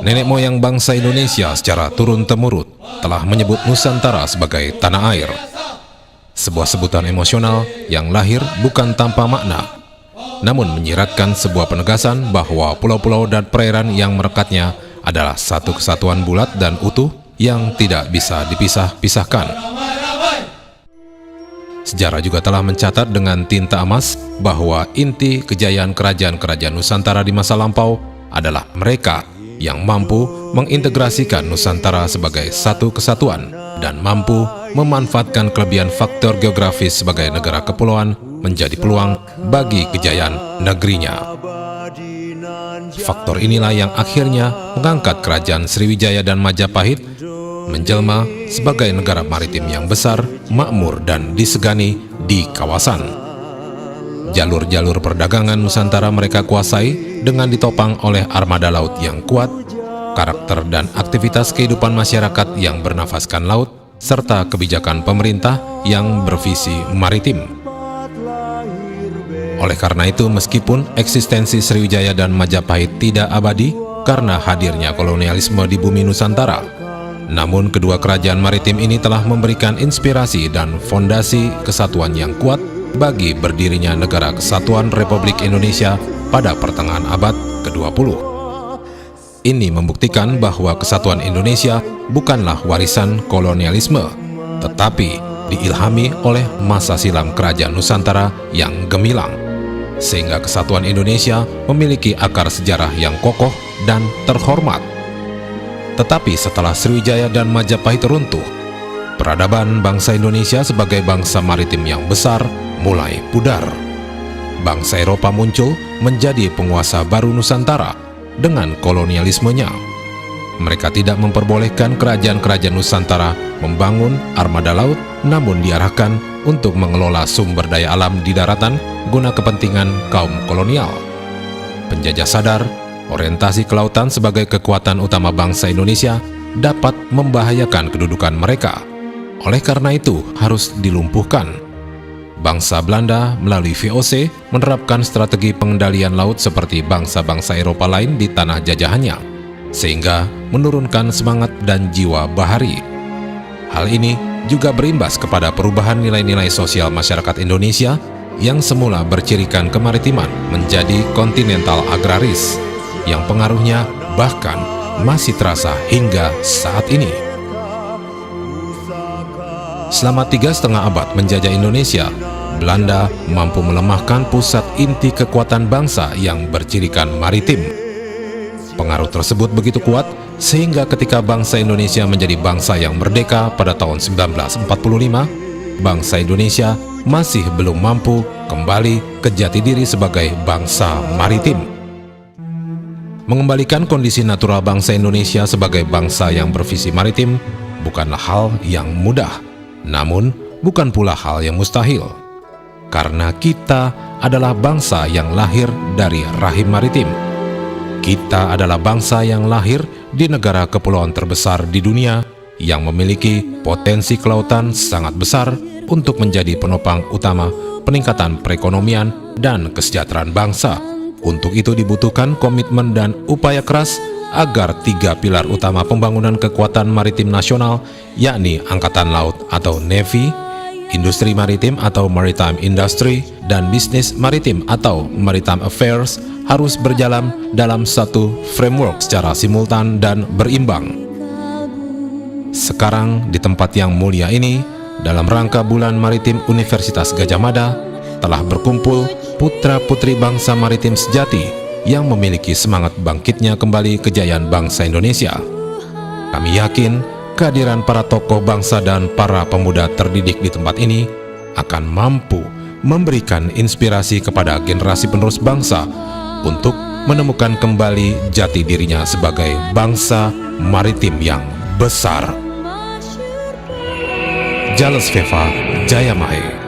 Nenek moyang bangsa Indonesia secara turun-temurun telah menyebut Nusantara sebagai tanah air. Sebuah sebutan emosional yang lahir bukan tanpa makna, namun menyiratkan sebuah penegasan bahwa pulau-pulau dan perairan yang merekatnya adalah satu kesatuan bulat dan utuh yang tidak bisa dipisah-pisahkan. Sejarah juga telah mencatat dengan tinta emas bahwa inti kejayaan kerajaan-kerajaan Nusantara di masa lampau adalah mereka yang mampu mengintegrasikan Nusantara sebagai satu kesatuan dan mampu memanfaatkan kelebihan faktor geografis sebagai negara kepulauan menjadi peluang bagi kejayaan negerinya. Faktor inilah yang akhirnya mengangkat kerajaan Sriwijaya dan Majapahit menjelma sebagai negara maritim yang besar, makmur, dan disegani di kawasan. Jalur-jalur perdagangan Nusantara mereka kuasai dengan ditopang oleh armada laut yang kuat, karakter dan aktivitas kehidupan masyarakat yang bernafaskan laut, serta kebijakan pemerintah yang bervisi maritim. Oleh karena itu, meskipun eksistensi Sriwijaya dan Majapahit tidak abadi karena hadirnya kolonialisme di bumi Nusantara, namun kedua kerajaan maritim ini telah memberikan inspirasi dan fondasi kesatuan yang kuat bagi berdirinya Negara Kesatuan Republik Indonesia pada pertengahan abad ke-20. Ini membuktikan bahwa kesatuan Indonesia bukanlah warisan kolonialisme, tetapi diilhami oleh masa silam kerajaan Nusantara yang gemilang, sehingga kesatuan Indonesia memiliki akar sejarah yang kokoh dan terhormat. Tetapi setelah Sriwijaya dan Majapahit runtuh, peradaban bangsa Indonesia sebagai bangsa maritim yang besar mulai pudar. Bangsa Eropa muncul menjadi penguasa baru Nusantara dengan kolonialismenya. Mereka tidak memperbolehkan kerajaan-kerajaan Nusantara membangun armada laut, namun diarahkan untuk mengelola sumber daya alam di daratan guna kepentingan kaum kolonial. Penjajah sadar orientasi kelautan sebagai kekuatan utama bangsa Indonesia dapat membahayakan kedudukan mereka. Oleh karena itu, harus dilumpuhkan. Bangsa Belanda melalui VOC menerapkan strategi pengendalian laut seperti bangsa-bangsa Eropa lain di tanah jajahannya, sehingga menurunkan semangat dan jiwa bahari. Hal ini juga berimbas kepada perubahan nilai-nilai sosial masyarakat Indonesia yang semula bercirikan kemaritiman menjadi kontinental agraris, yang pengaruhnya bahkan masih terasa hingga saat ini. Selama 3,5 abad menjajah Indonesia, Belanda mampu melemahkan pusat inti kekuatan bangsa yang bercirikan maritim. Pengaruh tersebut begitu kuat sehingga ketika bangsa Indonesia menjadi bangsa yang merdeka pada tahun 1945, bangsa Indonesia masih belum mampu kembali ke jati diri sebagai bangsa maritim. Mengembalikan kondisi natural bangsa Indonesia sebagai bangsa yang bervisi maritim bukanlah hal yang mudah, namun bukan pula hal yang mustahil. Karena kita adalah bangsa yang lahir dari rahim maritim. Kita adalah bangsa yang lahir di negara kepulauan terbesar di dunia yang memiliki potensi kelautan sangat besar untuk menjadi penopang utama peningkatan perekonomian dan kesejahteraan bangsa. Untuk itu dibutuhkan komitmen dan upaya keras agar 3 pilar utama pembangunan kekuatan maritim nasional, yakni Angkatan Laut atau Navy, industri maritim atau Maritime Industry, dan bisnis maritim atau Maritime Affairs harus berjalan dalam satu framework secara simultan dan berimbang. Sekarang di tempat yang mulia ini, dalam rangka Bulan Maritim Universitas Gadjah Mada, telah berkumpul putra-putri bangsa maritim sejati yang memiliki semangat bangkitnya kembali kejayaan bangsa Indonesia. Kami yakin kehadiran para tokoh bangsa dan para pemuda terdidik di tempat ini akan mampu memberikan inspirasi kepada generasi penerus bangsa untuk menemukan kembali jati dirinya sebagai bangsa maritim yang besar. Jales Veva Jayamahe.